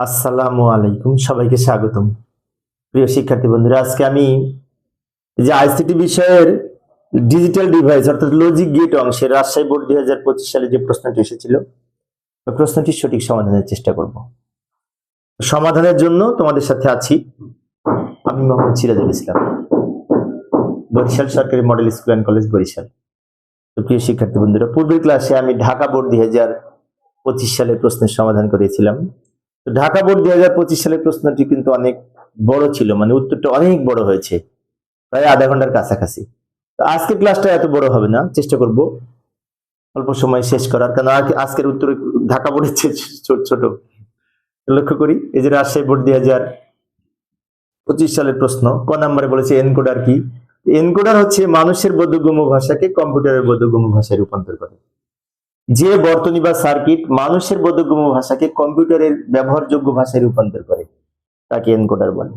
আসসালামু আলাইকুম, সবাইকে স্বাগতম। প্রিয় শিক্ষার্থী বন্ধুরা, আজকে আমি যে আইসিটি বিষয়ের ডিজিটাল ডিভাইস অর্থাৎ লজিক গেট অংশে রাজশাহী বোর্ড 2025 সালে যে প্রশ্নটি এসেছিল ওই প্রশ্নটির সঠিক সমাধানের চেষ্টা করব। সমাধানের জন্য তোমাদের সাথে আছি আমি মোহাম্মদ সিরাজুল ইসলাম, বরিশাল সরকারি model school and college, Barishal. তো প্রিয় শিক্ষার্থী বন্ধুরা, পূর্বের ক্লাসে আমি ঢাকা বোর্ড 2025 সালের প্রশ্নের সমাধান করেছিলাম। তো ঢাকা বোর্ড 2025 সালের প্রশ্নটি কিন্তু অনেক বড় ছিল, মানে উত্তরটা অনেক বড় হয়েছে, প্রায় আধা ঘন্টার কাছাকাছি। তো আজকের ক্লাসটা এত বড় হবে না, চেষ্টা করব অল্প সময় শেষ করার, কারণ আজকের উত্তর ঢাকা বোর্ডের চেয়ে ছোট ছোট। লক্ষ্য করি, এই যে রাজশাহী বোর্ড 2025 সালের প্রশ্ন, ক নম্বরে বলেছে এনকোডার কি। এনকোডার হচ্ছে মানুষের বোধগম্য ভাষাকে কম্পিউটারের বোধগম্য ভাষায় রূপান্তর করে। যে বর্তনী বা সার্কিট মানুষের বোধগম্য ভাষাকে কম্পিউটারের ব্যবহারযোগ্য ভাষায় রূপান্তর করে তাকে এনকোডার বলে।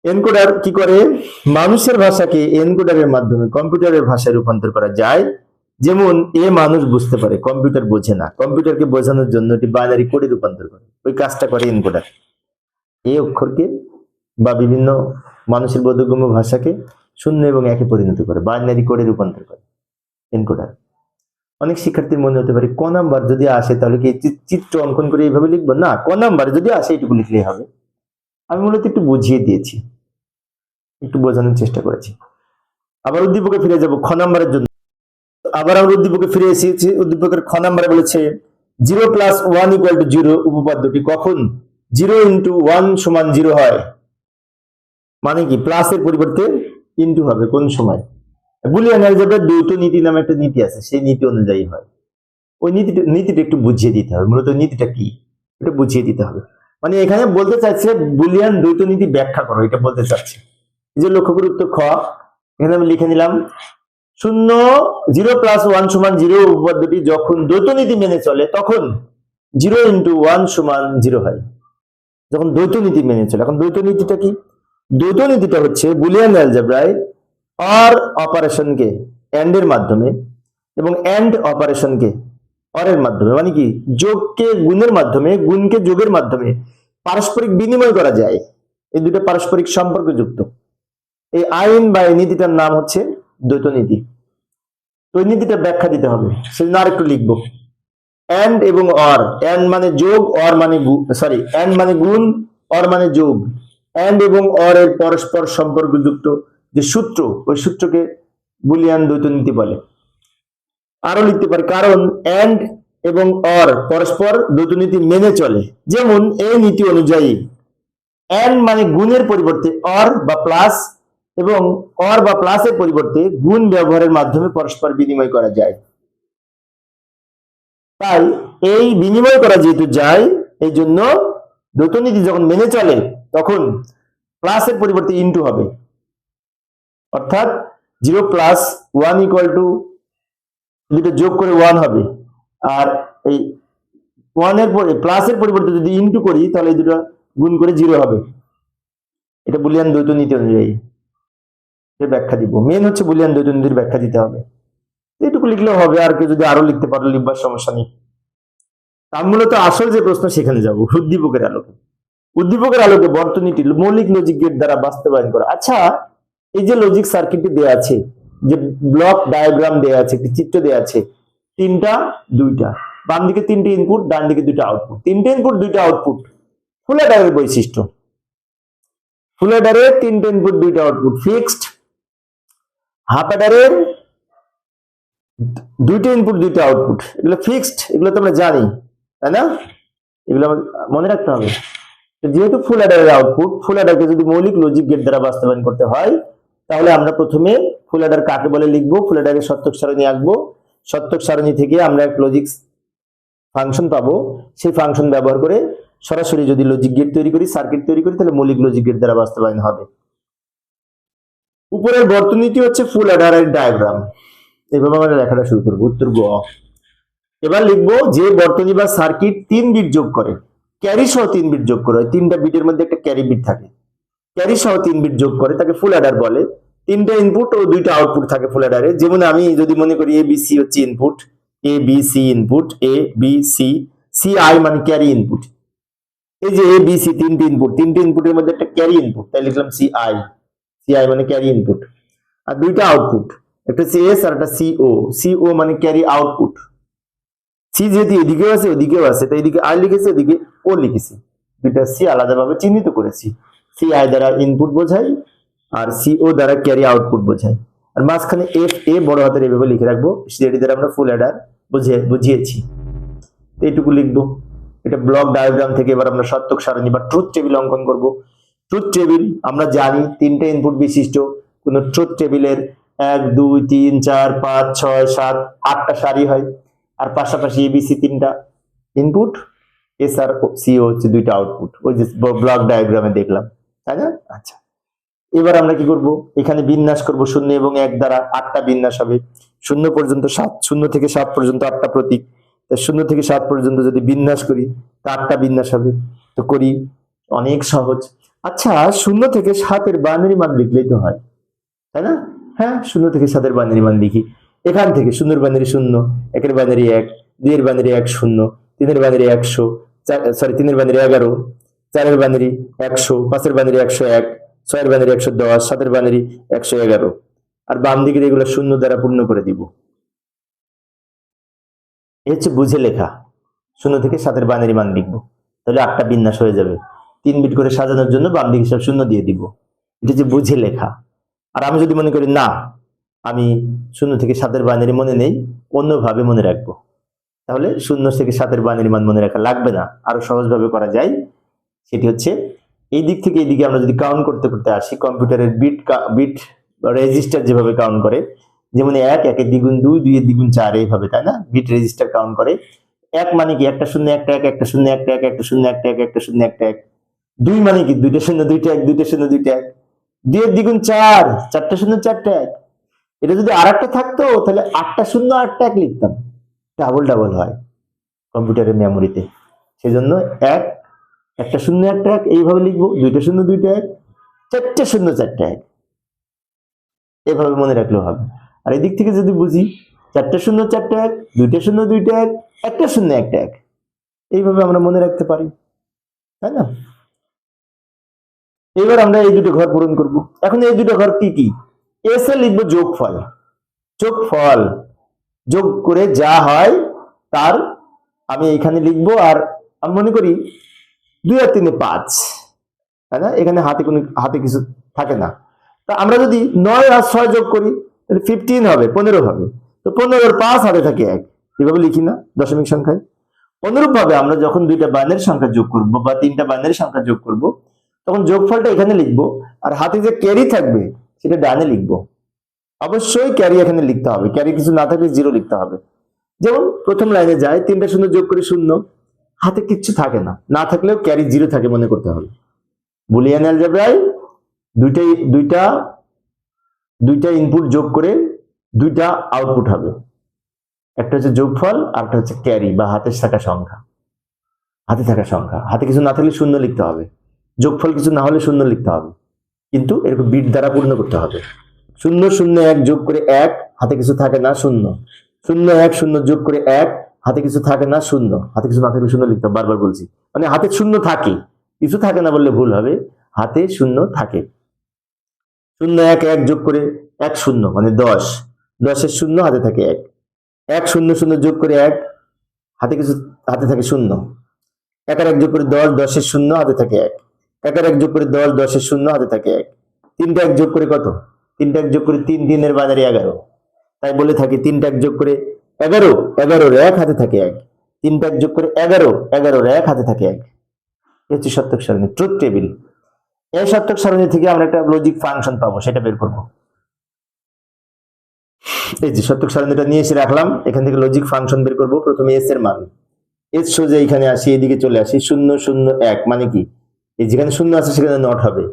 এনকোডার কি করে? মানুষের ভাষাকে এনকোডারের মাধ্যমে কম্পিউটারের ভাষায় রূপান্তর করা যায়। যেমন মানুষ বুঝতে পারে, কম্পিউটার বোঝে না, কম্পিউটারকে বোঝানোর জন্য এটি বাইনারি কোডে রূপান্তর করে, ওই কাজটা করে এনকোডার। এই অক্ষরকে বা বিভিন্ন মানুষের বোধগম্য ভাষাকে শূন্য এবং একে পরিণত করে, বাইনারি কোডে রূপান্তর করে এনকোডার। অনেক শিক্ষার্থীর মনে হতে পারে ক নাম্বার যদি আসে তাহলে কি চিত্র অঙ্কন করে এইভাবে লিখবো? না, ক নাম্বার যদি আসে এইটুকু লিখলেই হবে। আমি মূলত একটু বুঝিয়ে দিয়েছি, একটু বোঝানোর চেষ্টা করেছি। আবার উদ্দীপকে ফিরে যাব খ নাম্বারের জন্য। আবার আমরা উদ্দীপকে ফিরে এসেছি। উদ্দীপকের খ নাম্বারে বলেছে 0 + 1 = 0 উপপাদ্যটি কখন 0 × 1 = 0 হয়? মানে কি, প্লাসের পরিবর্তে ইনটু হবে কোন সময়? বুলিয়ান অ্যালজেব্রার দ্বৈত নীতি নামে একটা নীতি আছে, সেই নীতি অনুযায়ী হয়। ওই নীতিটা একটু বুঝিয়ে দিতে হবে। মূলত নীতিটা কি এটা বুঝিয়ে দিতে হবে। মানে এখানে বলতে চাইছে বুলিয়ান দ্বৈত নীতি ব্যাখ্যা করো, এটা বলতে চাচ্ছে। এই যে লক্ষ্য করে উত্তর খ, এখানে আমি লিখে নিলাম 0 + 1 = 0 উপপাদ্যটি যখন দ্বৈত নীতি মেনে চলে তখন 0 × 1 = 0 হয়। যখন দ্বৈত নীতি মেনে চলে। এখন দ্বৈত নীতিটা কি? দ্বৈত নীতিটা হচ্ছে বুলিয়ান অ্যালজেব্রায় অর অপারেশনকে এন্ড এর মাধ্যমে এবং এন্ড অপারেশনকে অর এর মাধ্যমে, মানে কি যোগকে গুণের মাধ্যমে, গুণকে যোগের মাধ্যমে পারস্পরিক বিনিময় করা যায়। এই দুটো পারস্পরিক সম্পর্কযুক্ত। এই আইন বা এই নীতিটার নাম হচ্ছে দ্বৈত নীতি। তো এই নীতিটা ব্যাখ্যা দিতে হবে, সেজন্য আর একটু লিখবো। এন্ড এবং অর, এন্ড মানে যোগ, অর মানে এন্ড মানে গুণ, অর মানে যোগ। এন্ড এবং অর এর পরস্পর সম্পর্কযুক্ত যে সূত্র, ওই সূত্রকে বুলিয়ান দ্বৈত নীতি বলে। আরো লিখতে পারি, কারণ এন্ড এবং অর পরস্পর দ্বৈত নীতি মেনে চলে। যেমন এই নীতি অনুযায়ী এন্ড মানে গুণের পরিবর্তে অর বা প্লাস এবং অর বা প্লাসের পরিবর্তে গুণ ব্যবহারের মাধ্যমে পরস্পর বিনিময় করা যায়। তাই এই বিনিময় করা যেহেতু যায়, এই জন্য দ্বৈত নীতি যখন মেনে চলে তখন প্লাসের পরিবর্তে ইনটু হবে, অর্থাৎ 0 + 1 = দুটো যোগ করে 1 হবে। আর এই 1 এর পরে প্লাসের পরিবর্তে যদি ইনটু করি তাহলে এই দুটো গুণ করে 0 হবে। এটা বুলিয়ান দ্বৈত নীতি অনুযায়ী এর ব্যাখ্যা দিব। মেন হচ্ছে বুলিয়ান দ্বৈত নীতির ব্যাখ্যা দিতে হবে। এইটুকু লিখলেও হবে, আর কেউ যদি আরো লিখতে পারো লিখবার সমস্যা নেই। আমি মূলত আসল যে প্রশ্ন সেখানে যাব, উদ্দীপকের আলোকে। উদ্দীপকের আলোকে বর্তনীটি মৌলিক লজিক গেট দ্বারা বাস্তবায়ন করা। আচ্ছা, এই যে লজিক সার্কিটটি দেয়া আছে, যে ব্লক ডায়াগ্রাম দেয়া আছে, একটি চিত্র দেয়া আছে, 3টা 2টা, বাম দিকে 3টে ইনপুট, ডান দিকে 2টা আউটপুট। 3টে ইনপুট 2টা আউটপুট ফুল অ্যাডারের বৈশিষ্ট্য। ফুল অ্যাডারে 3টে ইনপুট 2টা আউটপুট ফিক্সড। হাফ অ্যাডারের 2টে ইনপুট 2টা আউটপুট, এগুলো ফিক্সড, এগুলো তো আমরা জানি, তাই না? এগুলো মনে রাখতে হবে। যেহেতু ফুল অ্যাডারের আউটপুট, ফুল অ্যাডারকে যদি মৌলিক লজিক গেট দ্বারা বাস্তবায়ন করতে হয় তাহলে আমরা প্রথমে ফুল অ্যাডার কাকে বলে লিখবো, ফুল অ্যাডারের সত্যক সারণী আঁকবো। সত্যক সারণী থেকে আমরা এক লজিক ফাংশন পাবো, সেই ফাংশন ব্যবহার করে সরাসরি যদি লজিক গেট তৈরি করি, সার্কিট তৈরি করি, তাহলে মৌলিক লজিক গেট দ্বারা বাস্তবায়ন হবে। উপরের বর্তনীটি হচ্ছে ফুল অ্যাডারের ডায়াগ্রাম। এভাবে আমরা লেখাটা শুরু করবো। উত্তর গ। এবার লিখবো যে বর্তনী বা সার্কিট 3 বিট যোগ করে, ক্যারি সহ 3 বিট যোগ করে, 3টা বিটের মধ্যে একটা ক্যারি বিট থাকে, ক্যারি সহ 3 বিট যোগ করে তাকে ফুল অ্যাডার বলে। 3টে ইনপুট ও 2টা আউটপুট থাকে ফুল অ্যাডারে। যেমন আমি যদি মনে করি এ বি সি হচ্ছে input, A B C input, A B C, C I মানে ক্যারি ইনপুট, এই যে এ বি সি তিনটে ইনপুটের মধ্যে একটা ক্যারি ইনপুট, তাই লিখলাম সিআই। সিআই মানে ক্যারি ইনপুট। আর দুইটা আউটপুট, একটা হচ্ছে এস আর একটা সিও। সিও মানে ক্যারি আউটপুট। সি যেহেতু এদিকেও আছে ওদিকেও আছে, তাই এদিকে আই লিখেছি, ওদিকে ও লিখেছি। দুইটা সি আলাদাভাবে চিহ্নিত করেছি। সিআই দ্বারা ইনপুট বোঝাই, আর সিও দ্বারা ক্যারি আউটপুট বোঝায়। আর মাঝখানে এফ এ বড় হাতের এভাবে লিখে রাখবো, যেটি দ্বারা আমরা ফুল অ্যাডার বুঝিয়েছি। তো এইটুকু লিখবো। এটা ব্লক ডায়াগ্রাম থেকে এবার আমরা সত্যক সারণী বা ট্রুথ টেবিল অঙ্কন করব। ট্রুথ টেবিল আমরা জানি তিনটে ইনপুট বিশিষ্ট কোন ট্রুথ টেবিলের 1 2 3 4 5 6 7 8টা সারি হয়, আর পাশাপাশি এবিসি তিনটা ইনপুট, এস আর সিও হচ্ছে দুইটা আউটপুট, ওই যে ব্লক ডায়াগ্রামে দেখলাম, তাই না? আচ্ছা, এবার আমরা কি করব, এখানে বিন্যাস করব 0 এবং 1 দ্বারা 8টা বিন্যাস হবে। 0 পর্যন্ত 7, 0 থেকে 7 পর্যন্ত 8টা প্রতীক, 0 থেকে 7 পর্যন্ত যদি বিন্যাস করি তা 8টা বিন্যাস হবে। তো করি, অনেক সহজ। আচ্ছা, 0 থেকে 7 এর বাইনারি মান লিখলেই তো হয়, তাই না? হ্যাঁ, 0 থেকে 7 এর বাইনারি মান লিখি। এখান থেকে 0 এর বাইনারি 0, 1 এর বাইনারি 1, 2 এর বাইনারি 1 0, 3 এর বাইনারি 100, 3 এর বাইনারি 11, 4 এর বাইনারি 100, 5 এর বাইনারি 101, 6 এর বাইনারি 110, 7 এর বাইনারি 111। আর বাম দিকের এগুলো 0 দ্বারা পূর্ণ করে দিব। এই হচ্ছে বুঝে লেখা। 0 থেকে 7 এর বাইনারি মান লিখবো, তাহলে 8টা বিন্যাস হয়ে যাবে। 3 বিট করে সাজানোর জন্য বাম দিকে সব 0 দিয়ে দিব। এটা হচ্ছে বুঝে লেখা। আর আমি যদি মনে করি না, আমি 0 থেকে 7 এর বাইনারি মনে নেই, অন্যভাবে মনে রাখবো, তাহলে 0 থেকে 7 এর বাইনারি মান মনে রাখা লাগবে না, আরো সহজভাবে করা যায়। সেটি হচ্ছে এই দিক থেকে এইদিকে আমরা যদি কাউন্ট করতে করতে আসি, কম্পিউটারের বিট রেজিস্টার যেভাবে কাউন্ট করে, যেমন 1 1 এর দ্বিগুণ 2, 2 এর দ্বিগুণ 4, এইভাবে, তাই না? বিট রেজিস্টার কাউন্ট করে। 1 মানে কি একটা 0 একটা 1, একটা 0 একটা 1, একটা 0 একটা 1, একটা 0 একটা 1। 2 মানে কি দুইটা 0 দুইটা 1, দুইটা 0 দুইটা 1। 2 এর দ্বিগুণ 4, 4টা 0 4টা 1। এটা যদি আরেকটা থাকতো তাহলে 8টা 0 8টা 1 লিখতাম, ডাবল ডাবল হয় কম্পিউটারের মেমোরিতে। সেজন্য 1 একটা 0 একটা 1 এইভাবে লিখবো, দুইটা 0 দুইটা 1, 4টা 0 4টা 1, এভাবে মনে রাখলেও হবে। আর এদিক থেকে যদি বুঝি 4টা 0 4টা 1, দুইটা 0 দুইটা 1, একটা 0 একটা 1, এইভাবে আমরা মনে রাখতে পারি, তাই না? এবার আমরা এই দুটো ঘর পূরণ করব। এখন এই দুটো ঘর কি কি? এস এ লিখবো যোগফল। যোগফল যোগ করে যা হয় তার আমি এখানে লিখবো। আর আমি মনে করি 2 আর 3 5, তাই না? এখানে হাতে কিছু থাকে না। তা আমরা যদি 9 আর 6 যোগ করি তাহলে 15 হবে, 15 হবে। তো 15 এর 5 হাতে থাকে 1, এভাবে লিখি না দশমিক সংখ্যায়? অনুরূপ ভাবে আমরা যখন দুইটা বাইনারি সংখ্যা যোগ করব বা তিনটা বাইনারি সংখ্যা যোগ করব, তখন যোগফলটা এখানে লিখবো, আর হাতে যে ক্যারি থাকবে সেটা ডানে লিখবো। অবশ্যই ক্যারি এখানে লিখতে হবে, ক্যারি কিছু না থাকলে 0 লিখতে হবে। যেমন প্রথম লাইনে যায় 3টা 0 যোগ করে 0, হাতে কিচ্ছু থাকে না, না থাকলেও ক্যারি 0 থাকে মনে করতে হবে। বুলিয়ান অ্যালজেব্রায় দুইটা দুইটা ইনপুট যোগ করে দুইটা আউটপুট হবে, একটা হচ্ছে যোগফল আর একটা হচ্ছে ক্যারি বা হাতে থাকা সংখ্যা। হাতে কিছু না থাকলে 0 লিখতে হবে, যোগফল কিছু না হলে 0 লিখতে হবে, কিন্তু এরকম বিট দ্বারা পূর্ণ করতে হবে। 0 0 1 যোগ করে 1, হাতে কিছু থাকে না 0, 0 1 0 যোগ করে 1, হাতে কিছু থাকে না 0, হাতে কিছু না থাকলে 0 লিখতে হবে। বারবার বলছি, মানে হাতে 0 থাকে, কিছু থাকে না বললে ভুল হবে, হাতে 0 থাকে। 0 1 1 যোগ করে 1 0 মানে 10, 10 এর 0 হাতে থাকে 1, 1 0 0 যোগ করে 1, হাতে থাকে 0, 1 আর 1 যোগ করে 10, 10 এর 0 হাতে থাকে 1, 1 আর 1 যোগ করে 10, 10 এর 0 হাতে থাকে 1, 3টা 1 যোগ করে কত? 3টা 1 যোগ করে 3, 3 এর বাইনারি 11, তাই বলে থাকি 3টা 1 যোগ করে 11, 11 এর 1 হাতে থাকে 1, 3টা 1 যোগ করে 11, 11 এর 1 হাতে থাকে 1। এই হচ্ছে সত্যক সারণী, ট্রুথ টেবিল। এই সত্যক সারণী থেকে আমরা একটা লজিক ফাংশন পাবো, সেটা বের করব। এই যে সত্যক সারণীটা নিয়ে এসে রাখলাম, এখান থেকে লজিক ফাংশন বের করব। প্রথমে এস এর মান, এস সোজা এখানে আসি, এদিকে চলে আসি, 0 0 1 মানে কি? এই যেখানে 0 আছে সেখানে নট হবে,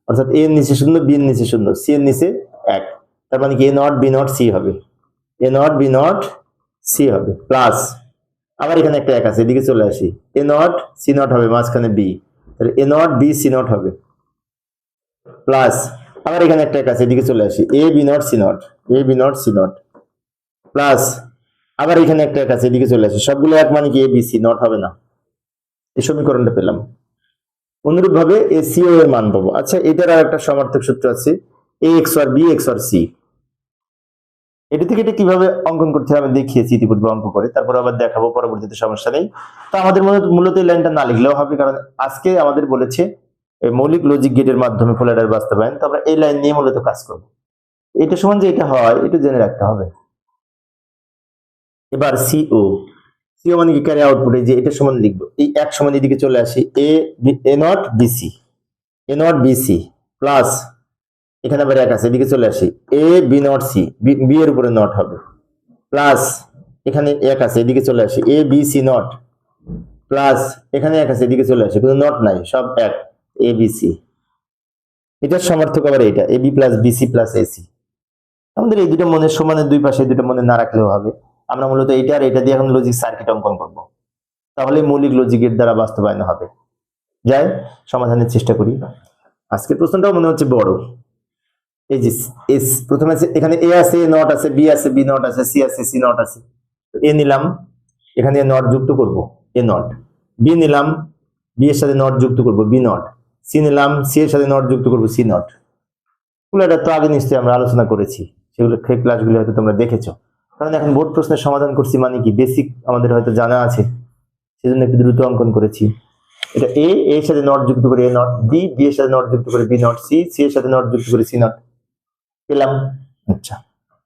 অর্থাৎ এ এর নিচে 0, বি এর নিচে 0, সি এর নিচে 1, তার মানে কি এ নট বি নট সি হবে, এ নট বি নট সি হবে। প্লাস আবার এখানে একটা 1 আছে, এদিকে চলে আসি, এ নট সি নট হবে, মাঝখানে বি, তাহলে A not B C not হবে। প্লাস আবার এখানে একটা 1 আছে, এদিকে চলে আসি, A B not C not, A B not C not. Plus আবার এখানে একটা 1 আছে, এদিকে চলে আসি, সবগুলো 1 মানে কি এ বি সি নট হবে না। এই সমীকরণটা পেলাম। অনুরূপ ভাবে এসিও এর মান পাবো। আচ্ছা, এটার আর একটা সমার্থক সূত্র আছে, এ এক্স আর বি এক্স আর সি। এটা থেকে এটা কিভাবে অঙ্কন করতে হবে আমি দেখিয়েছি ইতিপূর্বে অঙ্ক করে, তারপর আবার দেখাবো পরবর্তীতে, সমস্যা নেই। তো আমাদের মূলত এই লাইনটা না লিখলেও হবে, কারণ আজকে আমাদের বলেছে মৌলিক লজিক গেটের মাধ্যমে ফুল অ্যাডার বাস্তবায়ন। তো আমরা এই লাইন নিয়ে মূলত কাজ করবো। এটা সমান যে এটা হয় এটা জেনে রাখতে হবে। এবার সিও, সিও মানে কি ক্যারি আউটপুটে, যে এটা সমান লিখবো, এই এক সমান এদিকে চলে আসি, A not B C, A not B C plus এখানে আবার এক আছে, এদিকে চলে আসি, A B not C, B এর উপরে নট হবে, প্লাস এখানে এক আছে, এদিকে চলে আসি, A B C not, plus এখানে এক আছে, এদিকে চলে আসি, কোনো নট নাই, সব এক, এ বি সি। এটার সমার্থক আবার এটা, A B plus B C plus A C. আমাদের এই দুটো মনে সমানের দুই পাশে দুটো মনে না রাখলেও হবে। আমরা মূলত এইটা আর এটা দিয়ে এখন লজিক সার্কিট অঙ্কন করব, তাহলে মৌলিক লজিকের দ্বারা বাস্তবায়ন হবে। যাই সমাধানের চেষ্টা করি। আজকের প্রশ্নটাও মনে হচ্ছে বড়। এই যে এস প্রথমে আছে, এখানে এ আছে, এ নট আছে, বি আছে, বি নট আছে, সি আছে, সি নট আছে। এ নিলাম, এখানে নট যুক্ত করব, এ নট। বি নিলাম, বি এর সাথে নট যুক্ত করব, বি নট। সি নিলাম, সি এর সাথে নট যুক্ত করব, সি নট। এটা তো আগে নিশ্চয়ই আমরা আলোচনা করেছি, সেগুলো ক্লাসগুলো হয়তো তোমরা দেখেছো। কারণ এখন বোর্ড প্রশ্নের সমাধান করছি মানে কি বেসিক আমাদের হয়তো জানা আছে, সেজন্য একটু দ্রুত অঙ্কন করেছি। এটা এ এর সাথে নট যুক্ত করে এ নট, বি বি এর সাথে নট যুক্ত করে বি নট, সি সি এর সাথে নট যুক্ত করে সি নট পেলাম। আচ্ছা,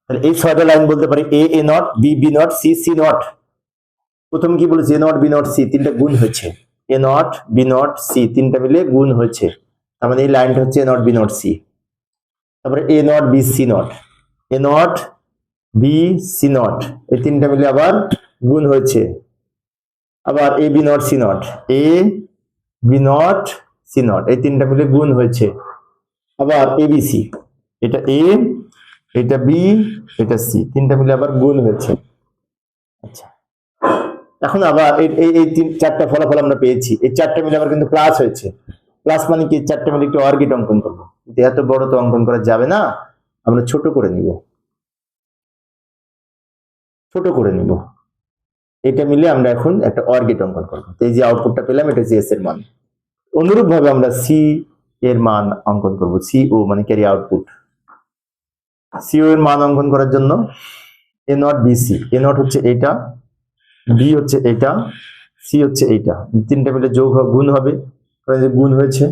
তাহলে এই ছয়টা লাইন বলতে পারি, A A not, B B not, C C not. প্রথম কি বলেছে, A not B not C তিনটা গুণ হয়েছে, A not B not C তিনটা মিলে গুণ হয়েছে, তার মানে এই লাইনটা হচ্ছে A not B not C. তারপরে A not B C not, A not B C not, এই তিনটা মিলে আবার গুণ হয়েছে। আবার A B not C not, A B not C not, এই তিনটা মিলে গুণ হয়েছে। আবার এ বি সি, এটা এ, এটা বি, এটা সি, তিনটা মিলে আবার গুণ হয়েছে। আচ্ছা, এখন আবার এই চারটা ফলাফল আমরা পেয়েছি, এই চারটা মিলে আবার কিন্তু প্লাস হয়েছে। প্লাস মানে কি, চারটা মিলে একটু অর্গিট অঙ্কন করবো, এত বড় তো অঙ্কন করা যাবে না, আমরা ছোট করে নিব, ছোট করে নিব। এটা মিলে আমরা এখন একটা অর্গিট অঙ্কন করবো। এই যে আউটপুটটা পেলাম, এটা হচ্ছে এস এর মান। অনুরূপ ভাবে আমরা সি এর মান অঙ্কন করব, সিও মানে ক্যারি আউটপুট। সিও এর মান অঙ্কন করার জন্য এ নট বিসি, এ নট হচ্ছে এটা, বি হচ্ছে এটা, সি হচ্ছে এইটা, তিনটা মিলে যোগ গুণ হবে, গুণ হয়েছে,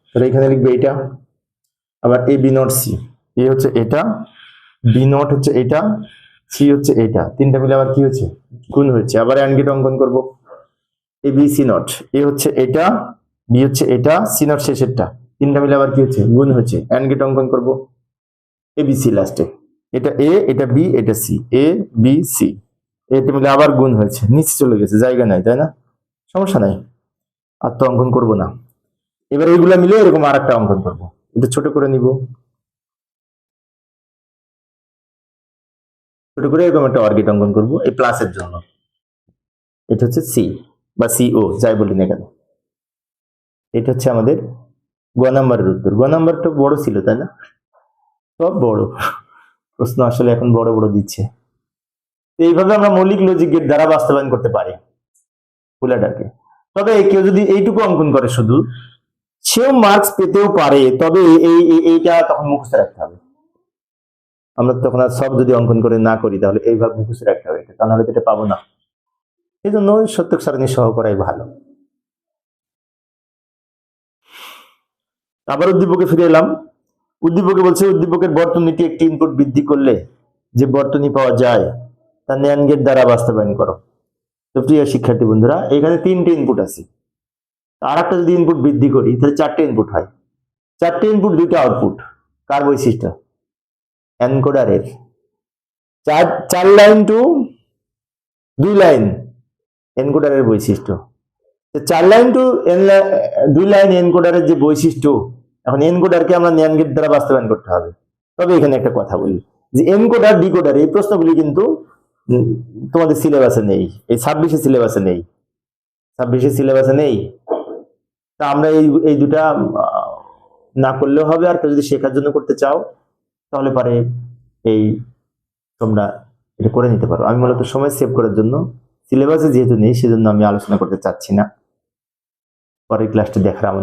তাহলে এখানে লিখবে এটা। আবার এ বি নট সি, এ হচ্ছে এটা, বি নট হচ্ছে এটা, সি হচ্ছে এটা, তিনটা মিলে আবার কি হচ্ছে, গুণ হয়েছে। আবার অ্যান্ড গেট অঙ্কন করব, এ বি সি নট, এ হচ্ছে এটা, বি হচ্ছে এটা, সি নট শেষেরটা, তিনটা মিলে আবার কি হচ্ছে, গুণ হচ্ছে। অ্যান্ড গেট অঙ্কন করব, এ বি সি লাস্টে, এটা এ, এটা বি, এটা সি, এ বি সি, এটা মিলে আবার গুণ হয়েছে, নিচে চলে গেছে, জায়গা নাই, তাই না? সমস্যা নাই, আর তো অঙ্কন করবো না। এবার এইগুলা মিলে এরকম আর একটা অঙ্কন করবো, এটা ছোট করে নিব, ছোট করে এরকম একটা অর্গিট অঙ্কন করবো এই প্লাসের জন্য। এটা হচ্ছে সি বা সিও যাই বলি না কেন। এটা হচ্ছে আমাদের গ নাম্বারের উত্তর। গ নাম্বারটা বড় ছিল, তাই না? সব বড় প্রশ্ন আসলে এখন বড় বড় দিচ্ছে। এইভাবে আমরা মৌলিক লজিকের দ্বারা বাস্তবায়ন করতে পারি ফুলাটাকে। তবে কেউ যদি এইটুকু অঙ্কন করে শুধু, সেও মার্কস পেতেও পারে, তবে এইটা তখন মুখস্থ রাখতে হবে। আমরা তখন আর সব যদি অঙ্কন করে না করি, তাহলে এইভাবে মুখস্থ রাখতে হবে, তা নাহলে এটা পাবো না। এই জন্য সত্যক সারণী সহ করাই ভালো। আবার উদ্দীপকে ফিরে এলাম। উদ্দীপকে বলছে, উদ্দীপকের বর্তনীটি একটি ইনপুট বৃদ্ধি করলে যে বর্তনী পাওয়া যায় তা ন্যান্ড গেট দ্বারা বাস্তবায়ন করো। তো প্রিয় শিক্ষার্থী বন্ধুরা, এখানে তিনটে ইনপুট আছে, আর একটা যদি ইনপুট বৃদ্ধি করি তাহলে চারটে ইনপুট হয়। চারটে ইনপুট দুইটা আউটপুট, কার বৈশিষ্ট্য? এনকোডারের। চার লাইন টু 2 লাইন এনকোডারের বৈশিষ্ট্য। চার লাইন টু 2 লাইন এনকোডারের যে বৈশিষ্ট্য, এখন এনকোডারকে আমরা ন্যান্ড গেট দ্বারা বাস্তবায়ন করতে হবে। তবে এখানে একটা কথা বলি, যে এনকোডার ডিকোডার এই প্রশ্নগুলি কিন্তু তোমাদের সিলেবাসে নেই, এই 26 সিলেবাসে নেই, 26 সিলেবাসে নেই। তা আমরা এই দুটা না করলেও হবে। আর কেউ যদি শেখার জন্য করতে চাও তাহলে পারে এই তোমরা এটা করে নিতে পারো। আমি মূলত সময় সেভ করার জন্য সিলেবাসে যেহেতু নেই, সেজন্য আমি আলোচনা করতে চাচ্ছি না। পরের ক্লাসটি দেখার আমন্ত্রণ